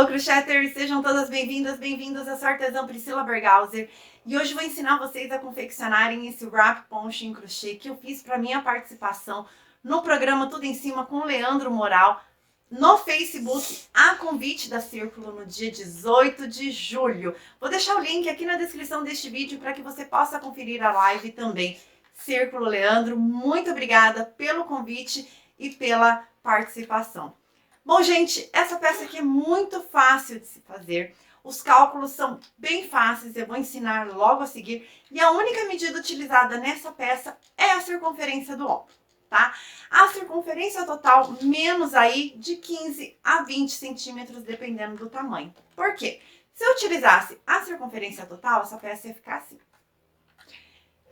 Alô, Crocheters! Sejam todas bem-vindas, bem-vindos. Eu sou a artesã Priscila Bergauser e hoje vou ensinar vocês a confeccionarem esse wrap poncho em crochê que eu fiz para minha participação no programa Tudo em Cima com o Leandro Moral no Facebook, a convite da Círculo no dia 18 de julho. Vou deixar o link aqui na descrição deste vídeo para que você possa conferir a live também. Círculo Leandro, muito obrigada pelo convite e pela participação. Bom, gente, essa peça aqui é muito fácil de se fazer. Os cálculos são bem fáceis, eu vou ensinar logo a seguir. E a única medida utilizada nessa peça é a circunferência do ombro, tá? A circunferência total menos aí de 15 a 20 centímetros, dependendo do tamanho. Por quê? Se eu utilizasse a circunferência total, essa peça ia ficar assim.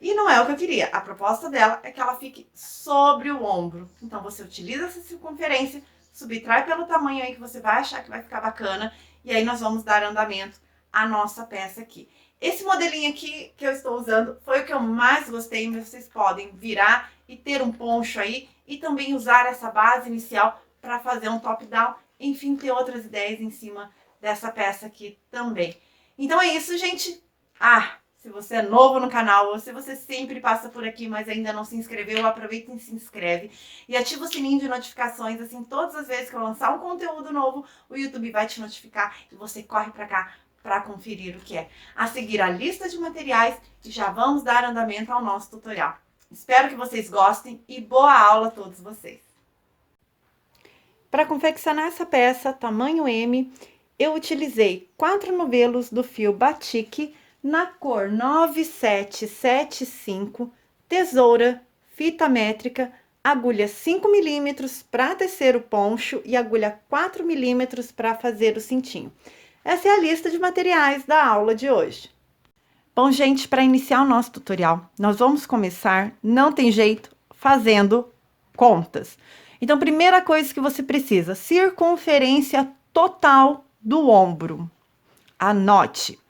E não é o que eu queria. A proposta dela é que ela fique sobre o ombro. Então, você utiliza essa circunferência, subtrai pelo tamanho aí que você vai achar que vai ficar bacana. E aí, nós vamos dar andamento à nossa peça aqui. Esse modelinho aqui que eu estou usando foi o que eu mais gostei, mas vocês podem virar e ter um poncho aí. E também usar essa base inicial para fazer um top-down. Enfim, ter outras ideias em cima dessa peça aqui também. Então, é isso, gente. Se você é novo no canal ou se você sempre passa por aqui, mas ainda não se inscreveu, aproveita e se inscreve. E ativa o sininho de notificações, assim, todas as vezes que eu lançar um conteúdo novo, o YouTube vai te notificar e você corre pra cá para conferir o que é. A seguir a lista de materiais e já vamos dar andamento ao nosso tutorial. Espero que vocês gostem e boa aula a todos vocês. Para confeccionar essa peça, tamanho M, eu utilizei 4 novelos do fio batik, na cor 9775, tesoura, fita métrica, agulha 5 mm para tecer o poncho e agulha 4 mm para fazer o cintinho. Essa é a lista de materiais da aula de hoje. Bom, gente, para iniciar o nosso tutorial, nós vamos começar, não tem jeito, fazendo contas. Então, primeira coisa que você precisa, circunferência total do ombro. Anote.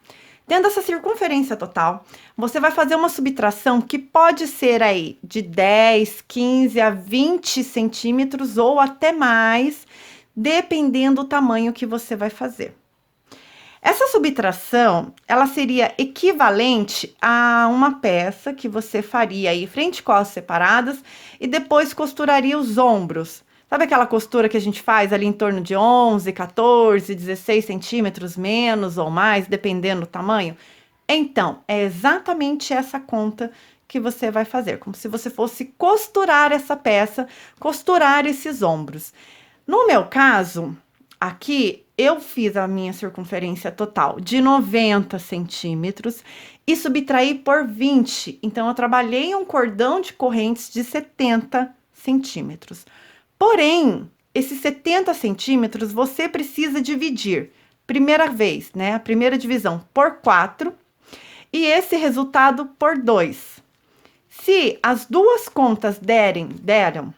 Tendo essa circunferência total, você vai fazer uma subtração que pode ser aí de 10, 15 a 20 centímetros ou até mais, dependendo do tamanho que você vai fazer. Essa subtração, ela seria equivalente a uma peça que você faria aí frente e costas separadas e depois costuraria os ombros. Sabe aquela costura que a gente faz ali em torno de 11, 14, 16 centímetros, menos ou mais, dependendo do tamanho? Então, é exatamente essa conta que você vai fazer, como se você fosse costurar essa peça, costurar esses ombros. No meu caso, aqui, eu fiz a minha circunferência total de 90 centímetros e subtraí por 20. Então, eu trabalhei um cordão de correntes de 70 centímetros. Porém, esses 70 centímetros você precisa dividir, primeira vez, né? A primeira divisão por 4 e esse resultado por 2. Se as duas contas deram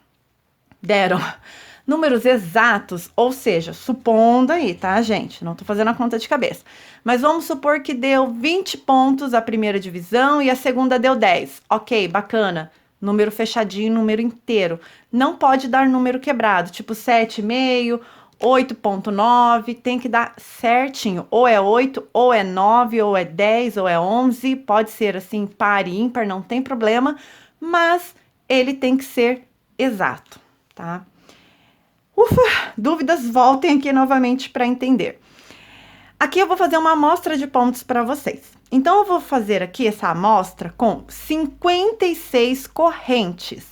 números exatos, ou seja, supondo aí, tá, gente? Não tô fazendo a conta de cabeça. Mas vamos supor que deu 20 pontos a primeira divisão e a segunda deu 10. Ok, bacana. Número fechadinho, número inteiro. Não pode dar número quebrado, tipo 7,5, 8,9, tem que dar certinho. Ou é 8, ou é 9, ou é 10, ou é 11. Pode ser assim, par e ímpar, não tem problema. Mas ele tem que ser exato, tá? Ufa, dúvidas, voltem aqui novamente para entender. Aqui eu vou fazer uma amostra de pontos para vocês. Então, eu vou fazer aqui essa amostra com 56 correntes.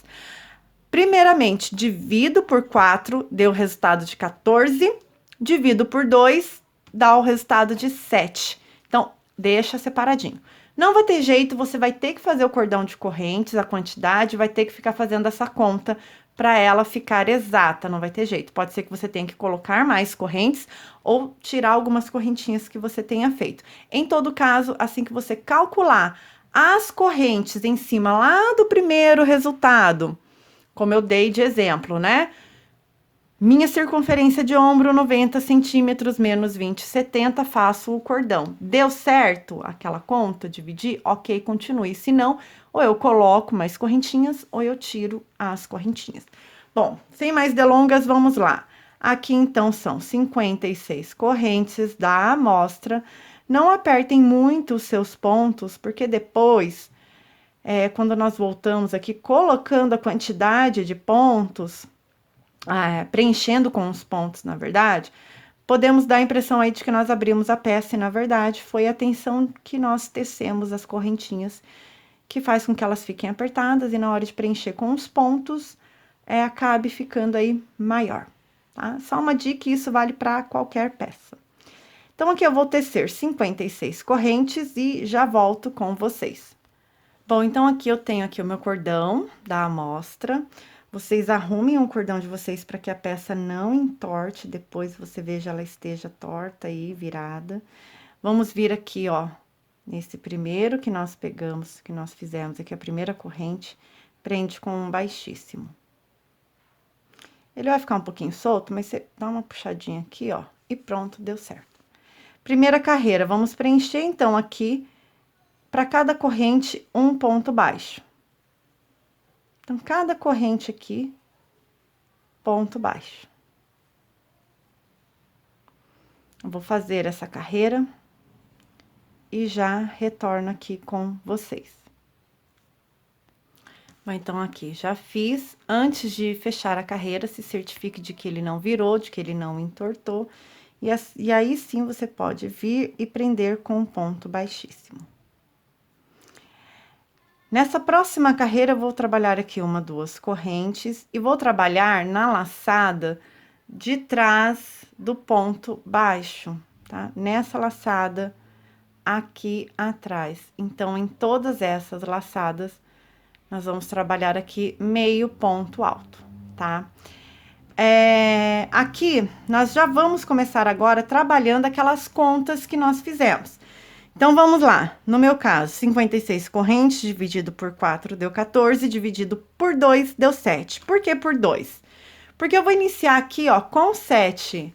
Primeiramente, divido por 4, deu o resultado de 14. Divido por 2, dá o resultado de 7. Então, deixa separadinho. Não vai ter jeito, você vai ter que fazer o cordão de correntes, a quantidade, vai ter que ficar fazendo essa conta para ela ficar exata, não vai ter jeito. Pode ser que você tenha que colocar mais correntes ou tirar algumas correntinhas que você tenha feito. Em todo caso, assim que você calcular as correntes em cima lá do primeiro resultado, como eu dei de exemplo, né? Minha circunferência de ombro, 90 centímetros, menos 20, 70, faço o cordão. Deu certo aquela conta, dividir? Ok, continue. Se não, ou eu coloco mais correntinhas, ou eu tiro as correntinhas. Bom, sem mais delongas, vamos lá. Aqui, então, são 56 correntes da amostra. Não apertem muito os seus pontos, porque depois, quando nós voltamos aqui, colocando a quantidade de pontos, preenchendo com os pontos, na verdade, podemos dar a impressão aí de que nós abrimos a peça e, na verdade, foi a tensão que nós tecemos as correntinhas, que faz com que elas fiquem apertadas e na hora de preencher com os pontos, acabe ficando aí maior, tá? Só uma dica, isso vale para qualquer peça. Então, aqui eu vou tecer 56 correntes e já volto com vocês. Bom, então aqui eu tenho aqui o meu cordão da amostra. Vocês arrumem o cordão de vocês para que a peça não entorte, depois você veja ela esteja torta aí, virada. Vamos vir aqui, ó, nesse primeiro que nós pegamos, que nós fizemos aqui, a primeira corrente, prende com um baixíssimo. Ele vai ficar um pouquinho solto, mas você dá uma puxadinha aqui, ó, e pronto, deu certo. Primeira carreira, vamos preencher, então, aqui, para cada corrente, um ponto baixo. Então, cada corrente aqui, ponto baixo. Eu vou fazer essa carreira e já retorno aqui com vocês. Bom, então, aqui, já fiz. Antes de fechar a carreira, se certifique de que ele não virou, de que ele não entortou. E aí, sim, você pode vir e prender com um ponto baixíssimo. Nessa próxima carreira, eu vou trabalhar aqui uma, duas correntes e vou trabalhar na laçada de trás do ponto baixo, tá? Nessa laçada aqui atrás. Então, em todas essas laçadas, nós vamos trabalhar aqui meio ponto alto, tá? Aqui, nós já vamos começar agora trabalhando aquelas contas que nós fizemos. Então, vamos lá. No meu caso, 56 correntes dividido por 4 deu 14, dividido por 2 deu 7. Por que por 2? Porque eu vou iniciar aqui, ó, com 7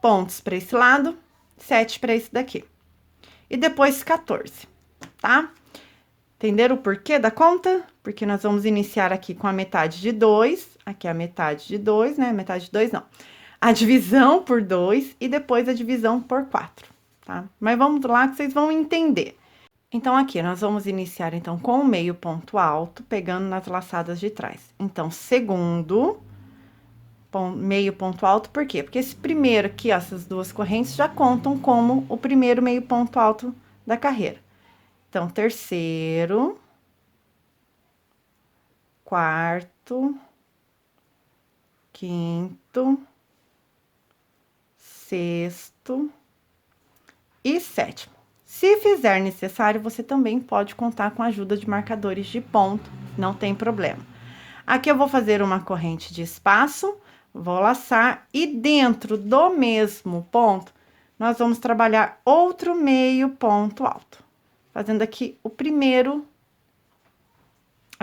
pontos para esse lado, 7 para esse daqui. E depois 14, tá? Entenderam o porquê da conta? Porque nós vamos iniciar aqui com a metade de 2, aqui é a metade de 2, né? Metade de 2, não. A divisão por 2 e depois a divisão por 4, tá? Mas vamos lá que vocês vão entender. Então, aqui, nós vamos iniciar, então, com o meio ponto alto, pegando nas laçadas de trás. Então, segundo, meio ponto alto, por quê? Porque esse primeiro aqui, ó, essas duas correntes, já contam como o primeiro meio ponto alto da carreira. Então, terceiro, quarto, quinto, sexto e sétimo. Se fizer necessário, você também pode contar com a ajuda de marcadores de ponto, não tem problema. Aqui eu vou fazer uma corrente de espaço, vou laçar e dentro do mesmo ponto, nós vamos trabalhar outro meio ponto alto. Fazendo aqui a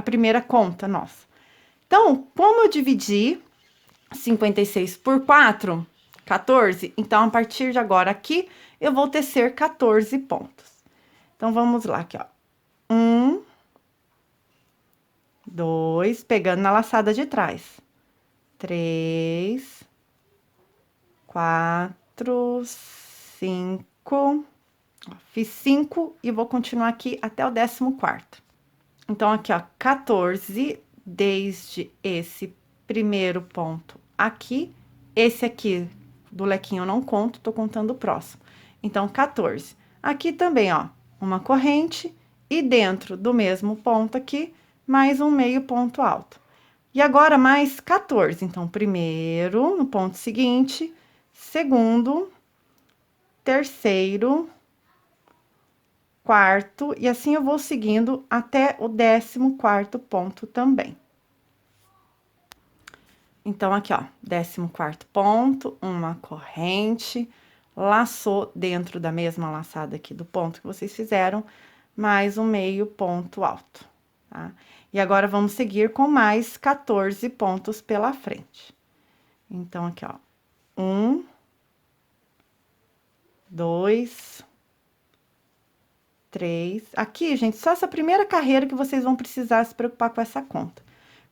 primeira conta nossa. Então, como eu dividi 56 por 4, 14, então, a partir de agora aqui, eu vou tecer 14 pontos. Então, vamos lá aqui, ó. 1, 2, pegando na laçada de trás. 3, 4, 5... Fiz 5 e vou continuar aqui até o 14º. Então, aqui, ó, 14, desde esse primeiro ponto aqui. Esse aqui do lequinho eu não conto, tô contando o próximo. Então, 14. Aqui também, ó, uma corrente e dentro do mesmo ponto aqui, mais um meio ponto alto. E agora, mais 14. Então, primeiro, no ponto seguinte, segundo, terceiro, quarto, e assim eu vou seguindo até o 14º ponto também. Então, aqui, ó, 14º ponto, uma corrente, laçou dentro da mesma laçada aqui do ponto que vocês fizeram, mais um meio ponto alto, tá? E agora, vamos seguir com mais 14 pontos pela frente. Então, aqui, ó, 1, 2... 3. Aqui, gente, só essa primeira carreira que vocês vão precisar se preocupar com essa conta.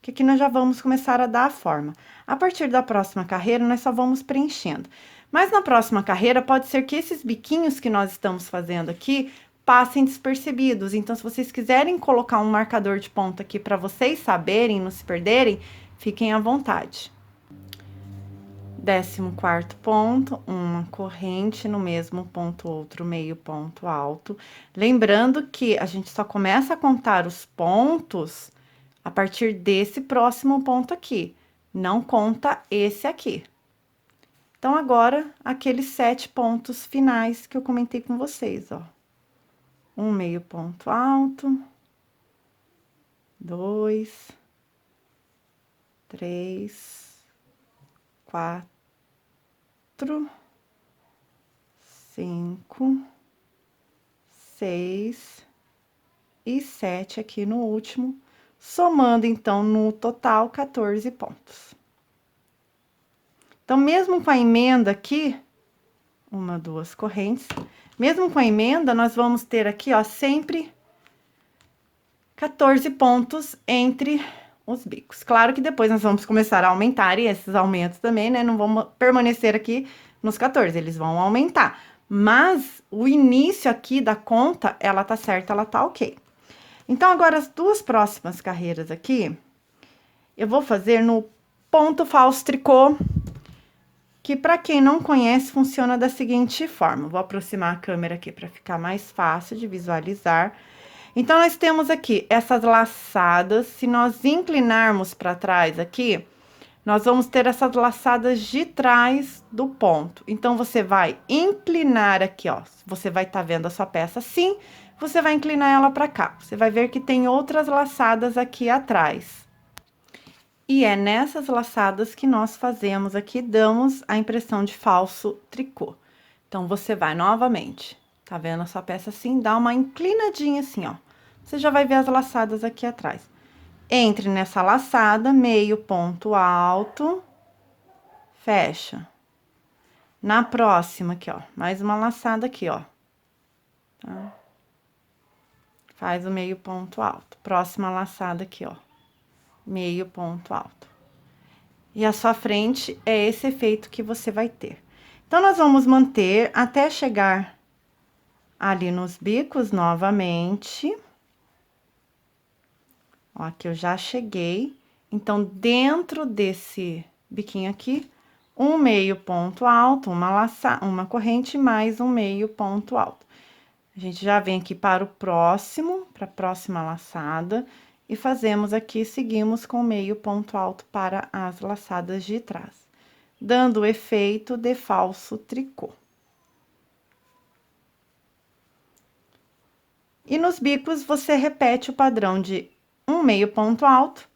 que aqui nós já vamos começar a dar a forma. A partir da próxima carreira, nós só vamos preenchendo. Mas na próxima carreira, pode ser que esses biquinhos que nós estamos fazendo aqui passem despercebidos. Então, se vocês quiserem colocar um marcador de ponta aqui para vocês saberem, não se perderem, fiquem à vontade. 14º ponto, uma corrente no mesmo ponto, outro meio ponto alto. Lembrando que a gente só começa a contar os pontos a partir desse próximo ponto aqui. Não conta esse aqui. Então, agora, aqueles 7 pontos finais que eu comentei com vocês, ó. Um meio ponto alto. 2, 3, 4, 5, 6 e 7 aqui no último, somando, então, no total, 14 pontos. Então, mesmo com a emenda aqui, 1, 2 correntes, mesmo com a emenda, nós vamos ter aqui, ó, sempre 14 pontos entre os bicos. Claro que depois nós vamos começar a aumentar, e esses aumentos também, né, não vão permanecer aqui nos 14, eles vão aumentar. Mas o início aqui da conta, ela tá certa, ela tá ok. Então, agora, as duas próximas carreiras aqui, eu vou fazer no ponto falso tricô, que para quem não conhece, funciona da seguinte forma. Vou aproximar a câmera aqui para ficar mais fácil de visualizar. Então, nós temos aqui essas laçadas. Se nós inclinarmos para trás aqui, nós vamos ter essas laçadas de trás do ponto. Então, você vai inclinar aqui, ó. Você vai estar vendo a sua peça assim, você vai inclinar ela para cá. Você vai ver que tem outras laçadas aqui atrás. E é nessas laçadas que nós fazemos aqui, damos a impressão de falso tricô. Então, você vai novamente, tá vendo a sua peça assim? Dá uma inclinadinha assim, ó. Você já vai ver as laçadas aqui atrás. Entre nessa laçada, meio ponto alto, fecha. Na próxima aqui, ó, mais uma laçada aqui, ó. Tá? Faz o meio ponto alto. Próxima laçada aqui, ó. Meio ponto alto. E a sua frente é esse efeito que você vai ter. Então, nós vamos manter até chegar ali nos bicos novamente. Ó, aqui eu já cheguei. Então, dentro desse biquinho aqui, um meio ponto alto, uma corrente mais um meio ponto alto. A gente já vem aqui para o próximo, para a próxima laçada, e fazemos aqui, seguimos com meio ponto alto para as laçadas de trás, dando o efeito de falso tricô. E nos bicos, você repete o padrão de um meio ponto alto,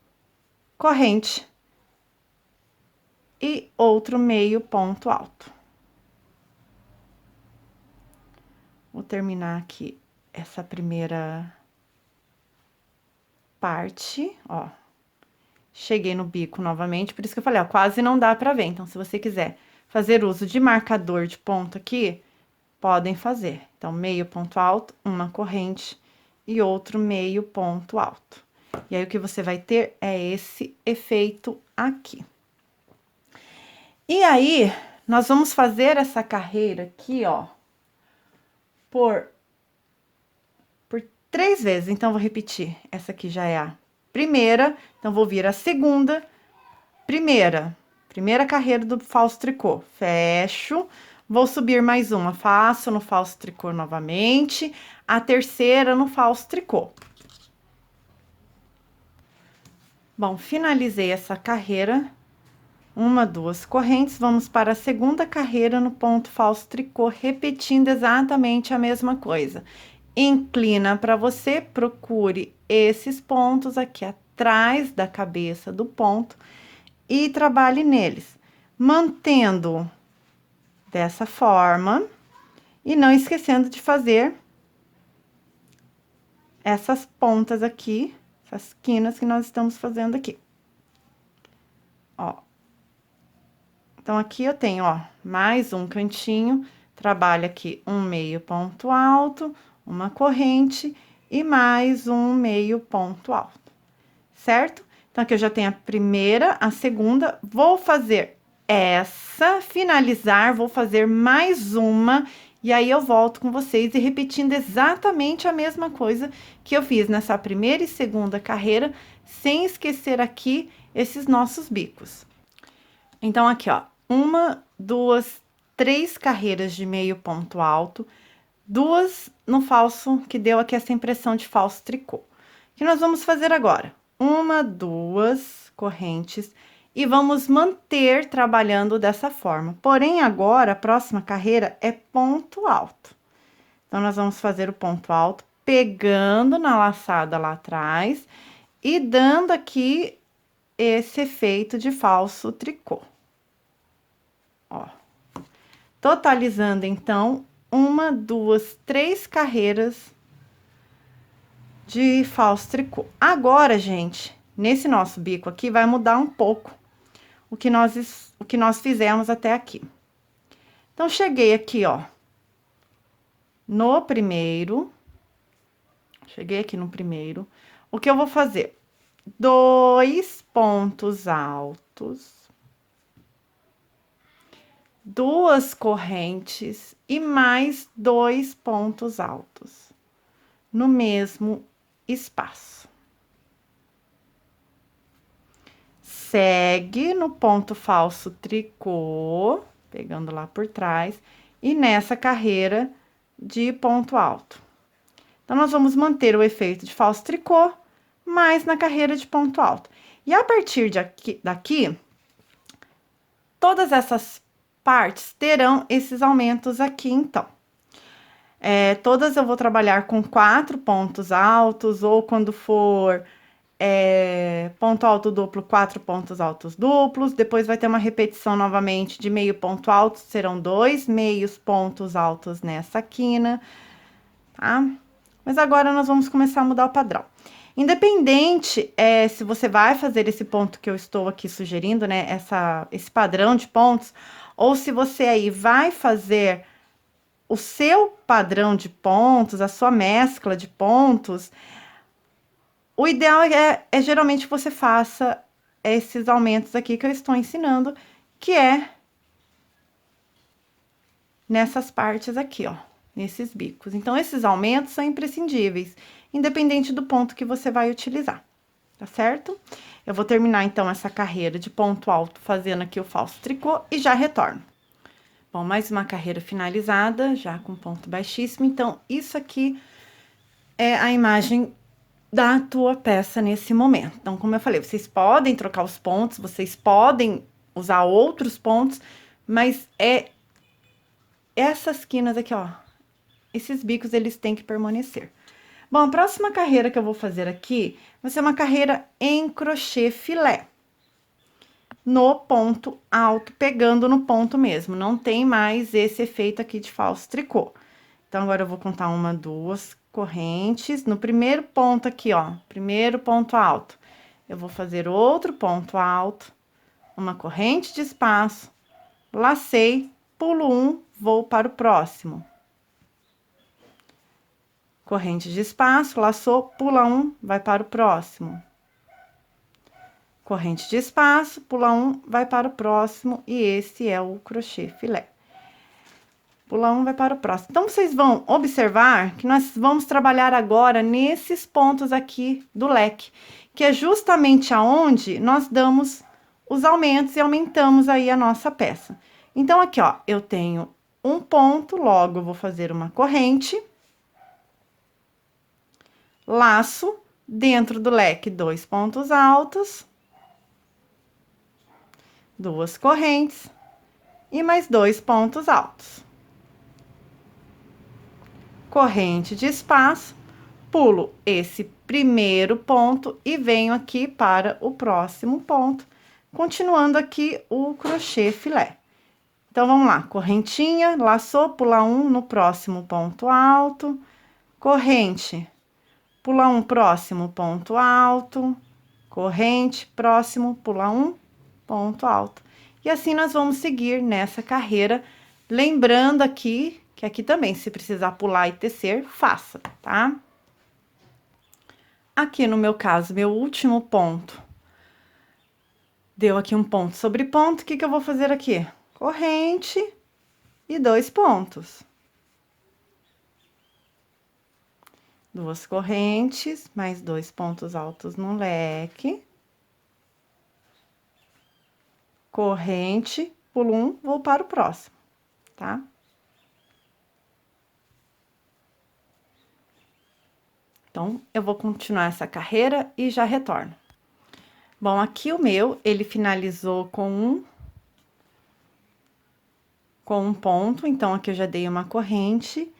corrente, e outro meio ponto alto. Vou terminar aqui essa primeira parte, ó. Cheguei no bico novamente, por isso que eu falei, ó, quase não dá pra ver. Então, se você quiser fazer uso de marcador de ponto aqui, podem fazer. Então, meio ponto alto, uma corrente e outro meio ponto alto. E aí, o que você vai ter é esse efeito aqui. E aí, nós vamos fazer essa carreira aqui, ó, por 3 vezes. Então, vou repetir. Essa aqui já é a primeira, então, vou vir a segunda, primeira carreira do falso tricô. Fecho, vou subir mais uma, faço no falso tricô novamente, a terceira no falso tricô. Bom, finalizei essa carreira, 1, 2 correntes, vamos para a segunda carreira no ponto falso tricô, repetindo exatamente a mesma coisa. Inclina para você, procure esses pontos aqui atrás da cabeça do ponto e trabalhe neles, mantendo dessa forma e não esquecendo de fazer essas pontas aqui, essas quinas que nós estamos fazendo aqui. Ó. Então, aqui eu tenho, ó, mais um cantinho, trabalho aqui um meio ponto alto, uma corrente e mais um meio ponto alto, certo? Então, aqui eu já tenho a primeira, a segunda, vou fazer essa, finalizar, vou fazer mais uma, e aí eu volto com vocês e repetindo exatamente a mesma coisa que eu fiz nessa primeira e segunda carreira, sem esquecer aqui esses nossos bicos. Então, aqui, ó, 1, 2, 3 carreiras de meio ponto alto, 2 no falso, que deu aqui essa impressão de falso tricô. O que nós vamos fazer agora? 1, 2 correntes e vamos manter trabalhando dessa forma. Porém, agora, a próxima carreira é ponto alto. Então, nós vamos fazer o ponto alto, pegando na laçada lá atrás e dando aqui esse efeito de falso tricô. Ó. Totalizando, então, 1, 2, 3 carreiras de falso tricô. Agora, gente, nesse nosso bico aqui, vai mudar um pouco o que nós fizemos até aqui. Então, cheguei aqui, ó, no primeiro, cheguei aqui no primeiro, o que eu vou fazer? 2 pontos altos, 2 correntes e mais 2 pontos altos no mesmo espaço. Segue no ponto falso tricô, pegando lá por trás, e nessa carreira de ponto alto. Então, nós vamos manter o efeito de falso tricô, mas na carreira de ponto alto. E a partir daqui, todas essas partes terão esses aumentos aqui, então. Todas eu vou trabalhar com 4 pontos altos, ou quando for ponto alto duplo, 4 pontos altos duplos. Depois vai ter uma repetição novamente de meio ponto alto, serão 2 meios pontos altos nessa quina, tá? Mas agora nós vamos começar a mudar o padrão. Independente se você vai fazer esse ponto que eu estou aqui sugerindo, né? Esse padrão de pontos, ou se você aí vai fazer o seu padrão de pontos, a sua mescla de pontos, o ideal é geralmente que você faça esses aumentos aqui que eu estou ensinando, que é nessas partes aqui, ó, nesses bicos. Então, esses aumentos são imprescindíveis, independente do ponto que você vai utilizar, tá certo? Eu vou terminar, então, essa carreira de ponto alto fazendo aqui o falso tricô e já retorno. Bom, mais uma carreira finalizada, já com ponto baixíssimo. Então, isso aqui é a imagem da tua peça nesse momento. Então, como eu falei, vocês podem trocar os pontos, vocês podem usar outros pontos, mas essas quinas aqui, ó, esses bicos, eles têm que permanecer. Bom, a próxima carreira que eu vou fazer aqui vai ser uma carreira em crochê filé. No ponto alto, pegando no ponto mesmo, não tem mais esse efeito aqui de falso tricô. Então, agora eu vou contar 1, 2 correntes, no primeiro ponto aqui, ó, primeiro ponto alto, eu vou fazer outro ponto alto, uma corrente de espaço, lacei, pulo 1, vou para o próximo. Corrente de espaço, laçou, pula 1, vai para o próximo. Corrente de espaço, pula 1, vai para o próximo, e esse é o crochê filé. Pula 1, vai para o próximo. Então, vocês vão observar que nós vamos trabalhar agora nesses pontos aqui do leque, que é justamente aonde nós damos os aumentos e aumentamos aí a nossa peça. Então, aqui, ó, eu tenho um ponto, logo eu vou fazer uma corrente, laço, dentro do leque, 2 pontos altos, 2 correntes e mais 2 pontos altos. Corrente de espaço, pulo esse primeiro ponto e venho aqui para o próximo ponto, continuando aqui o crochê filé. Então, vamos lá, correntinha, laçou, pula 1 no próximo ponto alto, corrente, pula 1, próximo ponto alto, corrente, próximo, pula 1, ponto alto. E assim nós vamos seguir nessa carreira, lembrando aqui, que aqui também, se precisar pular e tecer, faça, tá? Aqui no meu caso, meu último ponto Deu aqui um ponto sobre ponto, o que que eu vou fazer aqui? Corrente e 2 pontos. 2 correntes, mais 2 pontos altos no leque. Corrente, pulo um, vou para o próximo, tá? Então, eu vou continuar essa carreira e já retorno. Bom, aqui o meu, ele finalizou com um ponto, então aqui eu já dei uma corrente,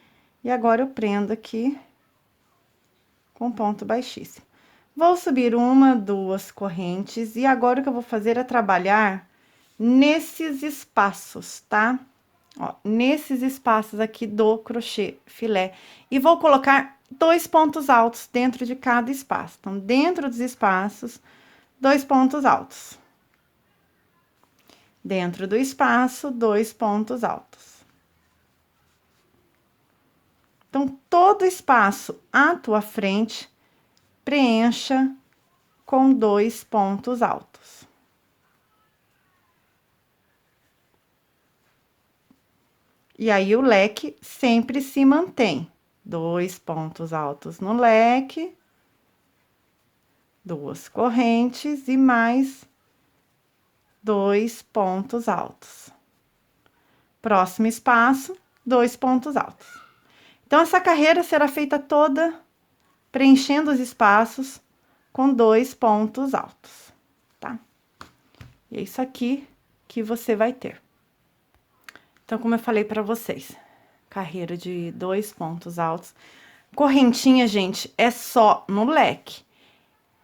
e agora eu prendo aqui com ponto baixíssimo. Vou subir uma, 2 correntes, e agora o que eu vou fazer é trabalhar nesses espaços, tá? Ó, nesses espaços aqui do crochê filé. E vou colocar 2 pontos altos dentro de cada espaço. Então, dentro dos espaços, 2 pontos altos. Dentro do espaço, 2 pontos altos. Então, todo espaço à tua frente, preencha com 2 pontos altos. E aí, o leque sempre se mantém. 2 pontos altos no leque, 2 correntes e mais 2 pontos altos. Próximo espaço, 2 pontos altos. Então, essa carreira será feita toda preenchendo os espaços com 2 pontos altos, tá? E é isso aqui que você vai ter. Então, como eu falei para vocês, carreira de 2 pontos altos. Correntinha, gente, é só no leque.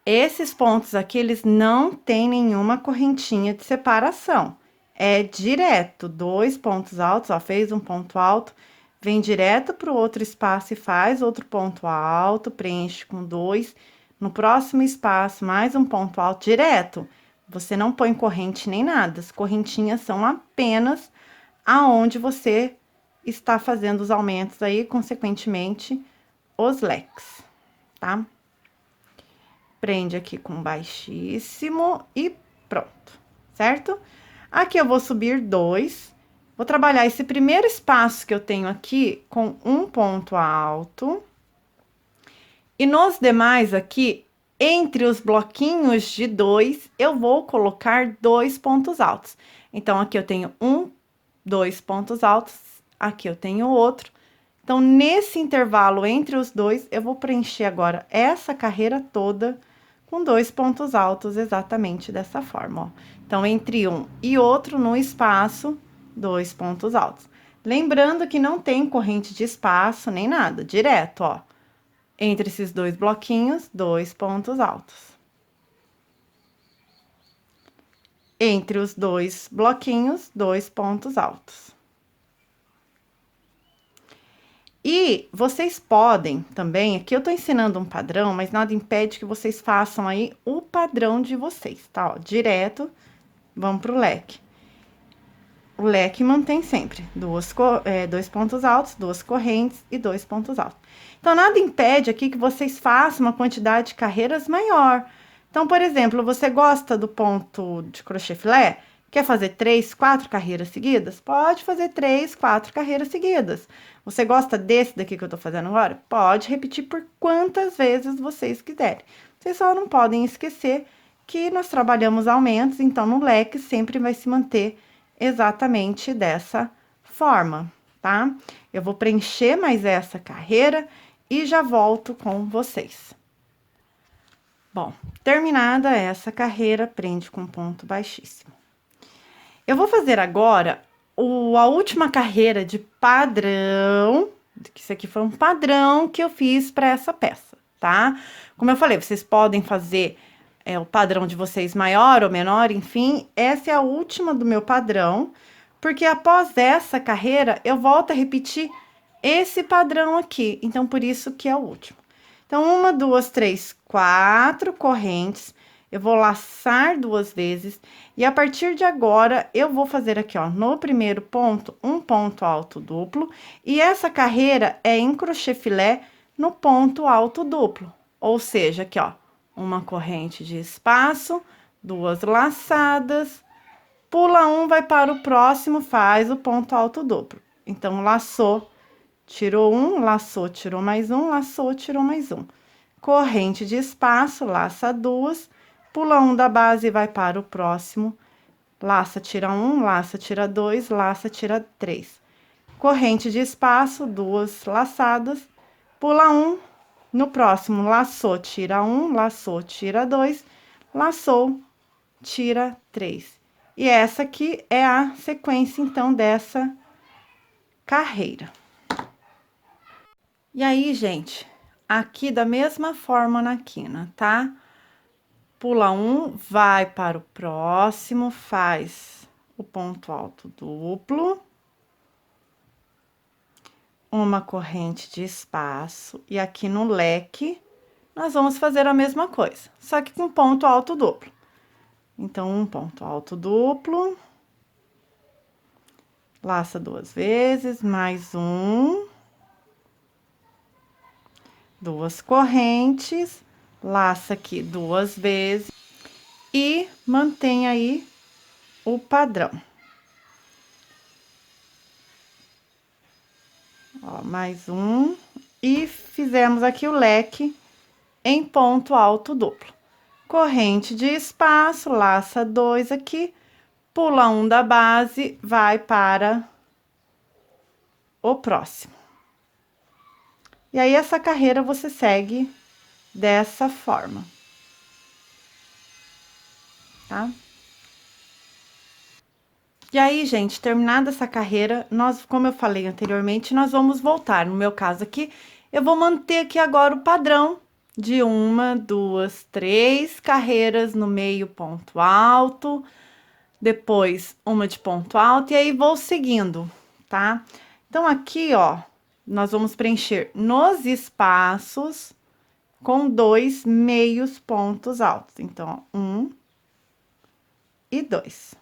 Esses pontos aqui, eles não têm nenhuma correntinha de separação. É direto, 2 pontos altos, ó, fez um ponto alto, vem direto para o outro espaço e faz outro ponto alto, preenche com 2. No próximo espaço, mais um ponto alto, direto. Você não põe corrente nem nada, as correntinhas são apenas aonde você está fazendo os aumentos aí, consequentemente, os leques, tá? Prende aqui com baixíssimo e pronto, certo? Aqui eu vou subir 2, vou trabalhar esse primeiro espaço que eu tenho aqui com um ponto alto. E nos demais aqui, entre os bloquinhos de 2, eu vou colocar 2 pontos altos. Então, aqui eu tenho 2 pontos altos, aqui eu tenho outro. Então, nesse intervalo entre os dois, eu vou preencher agora essa carreira toda com 2 pontos altos, exatamente dessa forma, ó. Então, entre um e outro, no espaço, 2 pontos altos. Lembrando que não tem corrente de espaço, nem nada, direto, ó. Entre esses 2 bloquinhos, 2 pontos altos. Entre os 2 bloquinhos, 2 pontos altos. E vocês podem também, aqui eu tô ensinando um padrão, mas nada impede que vocês façam aí o padrão de vocês, tá? Ó, direto, vamos pro leque. O leque mantém sempre 2 pontos altos, 2 correntes e 2 pontos altos. Então, nada impede aqui que vocês façam uma quantidade de carreiras maior. Então, por exemplo, você gosta do ponto de crochê filé? Quer fazer 3, 4 carreiras seguidas? Pode fazer 3, 4 carreiras seguidas. Você gosta desse daqui que eu tô fazendo agora? Pode repetir por quantas vezes vocês quiserem. Vocês só não podem esquecer que nós trabalhamos aumentos, então no leque sempre vai se manter exatamente dessa forma, tá? Eu vou preencher mais essa carreira e já volto com vocês. Bom, terminada essa carreira, prende com ponto baixíssimo. Eu vou fazer agora a última carreira de padrão, que isso aqui foi um padrão que eu fiz para essa peça, tá? Como eu falei, vocês podem fazer o padrão de vocês maior ou menor, enfim, essa é a última do meu padrão, porque após essa carreira, eu volto a repetir esse padrão aqui, então, por isso que é o último. Então, 1, 2, 3, 4 correntes, eu vou laçar 2 vezes, e a partir de agora, eu vou fazer aqui, ó, no primeiro ponto, um ponto alto duplo, e essa carreira é em crochê filé no ponto alto duplo, ou seja, aqui, ó, uma corrente de espaço, 2 laçadas, pula um, vai para o próximo, faz o ponto alto duplo. Então, laçou, tirou um, laçou, tirou mais um, laçou, tirou mais um. Corrente de espaço, laça duas, pula um da base e vai para o próximo, laça, tira um, laça, tira dois, laça, tira três. Corrente de espaço, duas laçadas, pula um, no próximo, laçou, tira um, laçou, tira dois, laçou, tira três. E essa aqui é a sequência, então, dessa carreira. E aí, gente, aqui da mesma forma na quina, tá? Pula um, vai para o próximo, faz o ponto alto duplo. Uma corrente de espaço. E aqui no leque, nós vamos fazer a mesma coisa, só que com ponto alto duplo. Então, um ponto alto duplo. Laça duas vezes, mais um. Duas correntes, laça aqui duas vezes e mantém aí o padrão. Ó, mais um, e fizemos aqui o leque em ponto alto duplo. Corrente de espaço, laça dois aqui, pula um da base, vai para o próximo. E aí, essa carreira você segue dessa forma, tá? E aí, gente, terminada essa carreira, nós, como eu falei anteriormente, nós vamos voltar. No meu caso aqui, eu vou manter aqui agora o padrão de uma, duas, três carreiras no meio ponto alto, depois uma de ponto alto, e aí vou seguindo, tá? Então, aqui, ó, nós vamos preencher nos espaços com 2 meios pontos altos. Então, ó, 1 e 2.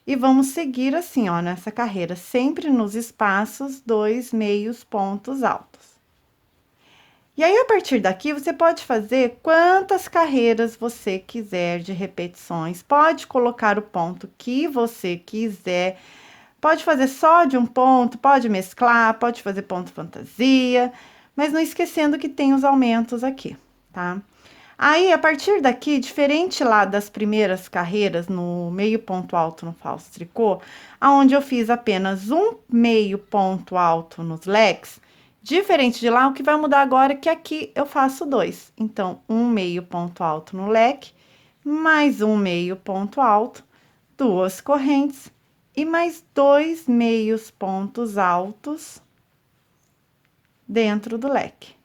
E vamos seguir assim, ó, nessa carreira, sempre nos espaços, 2 meios pontos altos. E aí, a partir daqui, você pode fazer quantas carreiras você quiser de repetições, pode colocar o ponto que você quiser, pode fazer só de um ponto, pode mesclar, pode fazer ponto fantasia, mas não esquecendo que tem os aumentos aqui, tá? Aí, a partir daqui, diferente lá das primeiras carreiras no meio ponto alto no falso tricô, aonde eu fiz apenas um meio ponto alto nos leques, diferente de lá, o que vai mudar agora é que aqui eu faço dois. Então, um meio ponto alto no leque, mais um meio ponto alto, duas correntes e mais 2 meios pontos altos dentro do leque.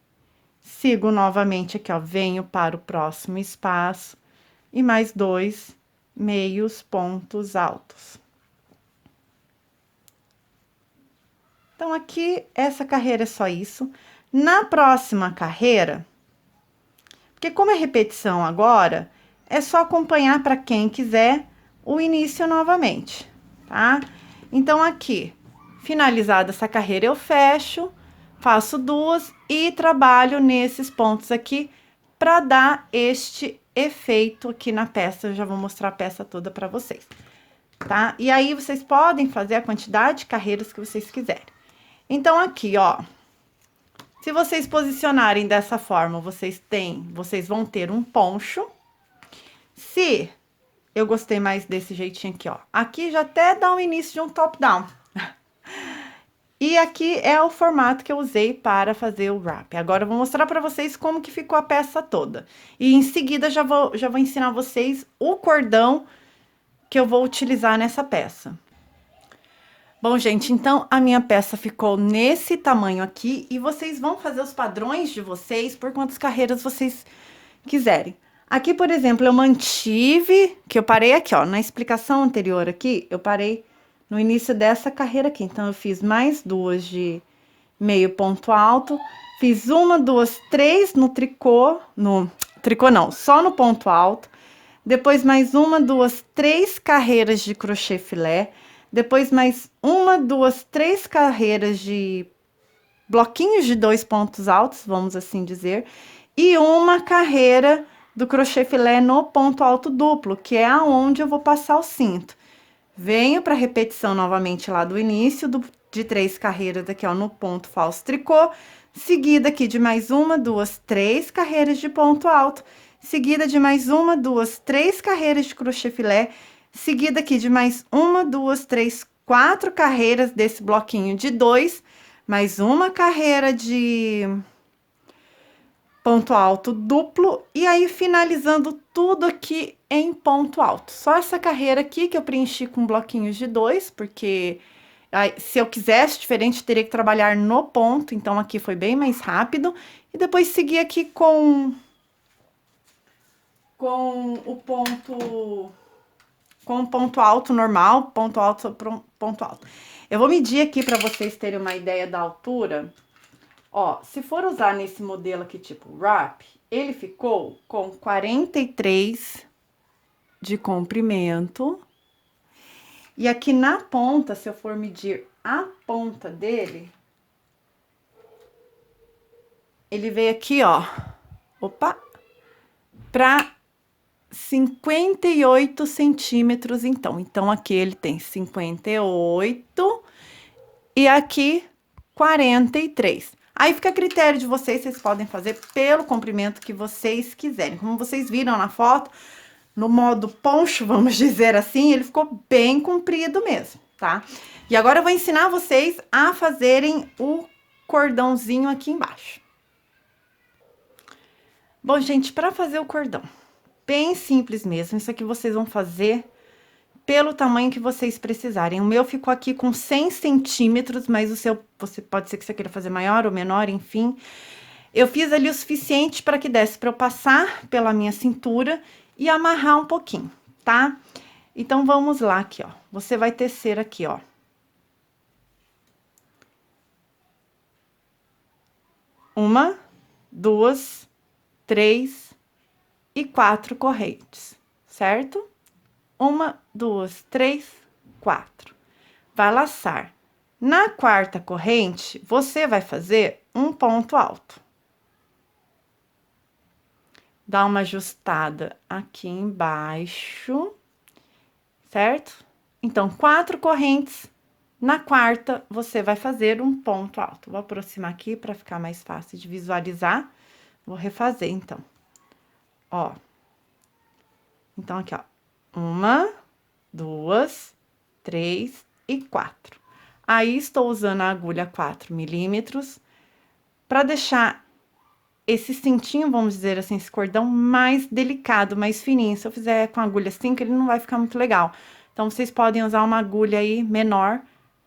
Sigo novamente aqui, ó, venho para o próximo espaço e mais 2 meios pontos altos. Então, aqui, essa carreira é só isso. Na próxima carreira, porque como é repetição agora, é só acompanhar para quem quiser o início novamente, tá? Então, aqui, finalizada essa carreira, eu fecho, faço duas e trabalho nesses pontos aqui para dar este efeito aqui na peça. Eu já vou mostrar a peça toda para vocês, tá? E aí, vocês podem fazer a quantidade de carreiras que vocês quiserem. Então, aqui, ó, se vocês posicionarem dessa forma, vocês vão ter um poncho. Se eu gostei mais desse jeitinho aqui, ó, aqui já até dá o início de um top-down. E aqui é o formato que eu usei para fazer o wrap. Agora, eu vou mostrar para vocês como que ficou a peça toda. E em seguida, já vou ensinar vocês o cordão que eu vou utilizar nessa peça. Bom, gente, então, a minha peça ficou nesse tamanho aqui. E vocês vão fazer os padrões de vocês por quantas carreiras vocês quiserem. Aqui, por exemplo, eu mantive, que eu parei aqui, ó, na explicação anterior aqui, eu parei no início dessa carreira aqui. Então, eu fiz mais duas de meio ponto alto, fiz uma, duas, três no tricô não, só no ponto alto, depois mais uma, duas, três carreiras de crochê filé, depois mais uma, duas, três carreiras de bloquinhos de 2 pontos altos, vamos assim dizer, e uma carreira do crochê filé no ponto alto duplo, que é aonde eu vou passar o cinto. Venho para repetição novamente lá do início de 3 carreiras aqui, ó, no ponto falso tricô, seguida aqui de mais uma, duas, 3 carreiras de ponto alto, seguida de mais uma, duas, 3 carreiras de crochê filé, seguida aqui de mais uma, duas, 3, 4 carreiras desse bloquinho de 2, mais uma carreira de ponto alto duplo, e aí finalizando tudo aqui em ponto alto. Só essa carreira aqui que eu preenchi com bloquinhos de 2, porque aí, se eu quisesse diferente, teria que trabalhar no ponto, então aqui foi bem mais rápido. E depois seguir aqui com o ponto alto normal, ponto alto para ponto alto. Eu vou medir aqui para vocês terem uma ideia da altura. Ó, se for usar nesse modelo aqui, tipo wrap, ele ficou com 43 de comprimento. E aqui na ponta, se eu for medir a ponta dele, ele veio aqui, ó, opa, pra 58 centímetros, então. Então, aqui ele tem 58 e aqui 43. Aí fica a critério de vocês podem fazer pelo comprimento que vocês quiserem. Como vocês viram na foto, no modo poncho, vamos dizer assim, ele ficou bem comprido mesmo, tá? E agora eu vou ensinar vocês a fazerem o cordãozinho aqui embaixo. Bom, gente, para fazer o cordão, bem simples mesmo, isso aqui vocês vão fazer pelo tamanho que vocês precisarem. O meu ficou aqui com 100 centímetros, mas o seu, pode ser que você queira fazer maior ou menor, enfim. Eu fiz ali o suficiente para que desse para eu passar pela minha cintura e amarrar um pouquinho, tá? Então, vamos lá aqui, ó. Você vai tecer aqui, ó. Uma, duas, 3 e 4 correntes, certo? Uma, duas, 3, 4. Vai laçar. Na quarta corrente, você vai fazer um ponto alto. Dá uma ajustada aqui embaixo, certo? Então, 4 correntes. Na quarta, você vai fazer um ponto alto. Vou aproximar aqui para ficar mais fácil de visualizar. Vou refazer, então. Ó. Então, aqui, ó. 1, 2, 3 e 4. Aí, estou usando a agulha 4 milímetros para deixar esse cintinho, vamos dizer assim, esse cordão mais delicado, mais fininho. Se eu fizer com a agulha 5, ele não vai ficar muito legal. Então, vocês podem usar uma agulha aí menor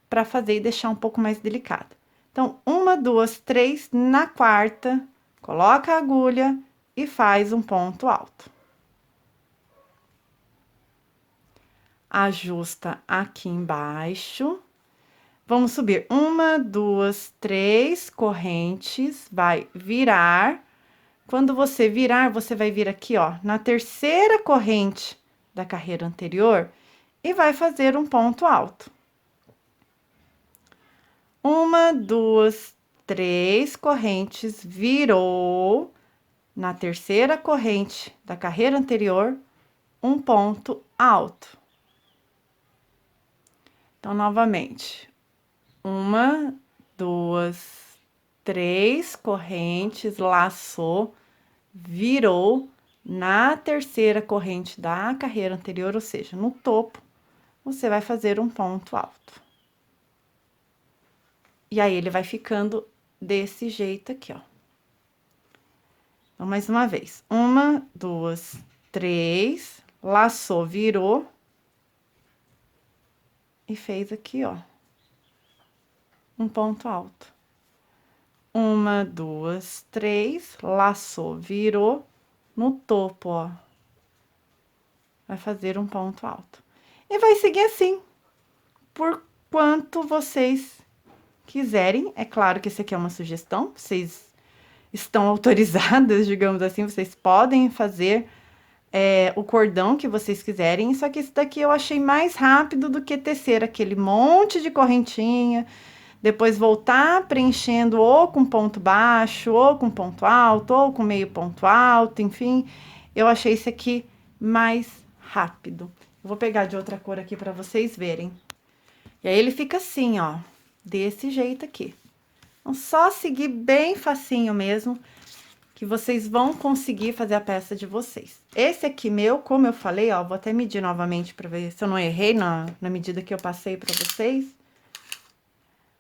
para fazer e deixar um pouco mais delicado. Então, 1, 2, 3, na quarta, coloca a agulha e faz um ponto alto. Ajusta aqui embaixo. Vamos subir 1, 2, 3 correntes, vai virar. Quando você virar, você vai vir aqui, ó, na terceira corrente da carreira anterior e vai fazer um ponto alto. 1, 2, 3 correntes, virou. Na terceira corrente da carreira anterior, um ponto alto. Então, novamente, 1, 2, 3 correntes, laçou, virou na terceira corrente da carreira anterior, ou seja, no topo, você vai fazer um ponto alto. E aí, ele vai ficando desse jeito aqui, ó. Então, mais uma vez. 1, 2, 3, laçou, virou. E fez aqui, ó, um ponto alto. 1, 2, 3, laçou, virou, no topo, ó. Vai fazer um ponto alto. E vai seguir assim, por quanto vocês quiserem. É claro que esse aqui é uma sugestão, vocês estão autorizadas, digamos assim, vocês podem fazer o cordão que vocês quiserem, só que esse daqui eu achei mais rápido do que tecer aquele monte de correntinha, depois voltar preenchendo ou com ponto baixo, ou com ponto alto, ou com meio ponto alto, enfim. eu achei esse aqui mais rápido. Eu vou pegar de outra cor aqui pra vocês verem. E aí ele fica assim, ó, desse jeito aqui. Então, só seguir bem facinho mesmo, que vocês vão conseguir fazer a peça de vocês. Esse aqui meu, como eu falei, ó, vou até medir novamente pra ver se eu não errei na medida que eu passei pra vocês.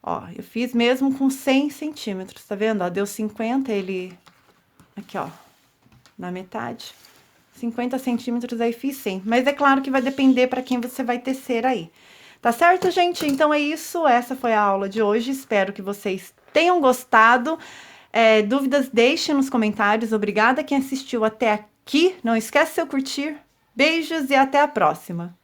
Ó, eu fiz mesmo com 100 centímetros, tá vendo? Ó, deu 50, ele... Aqui, ó, na metade. 50 centímetros, aí fiz 100. Mas é claro que vai depender para quem você vai tecer aí. Tá certo, gente? Então é isso. Essa foi a aula de hoje. Espero que vocês tenham gostado. Dúvidas, deixem nos comentários. Obrigada quem assistiu até aqui. Não esquece de seu curtir. Beijos e até a próxima.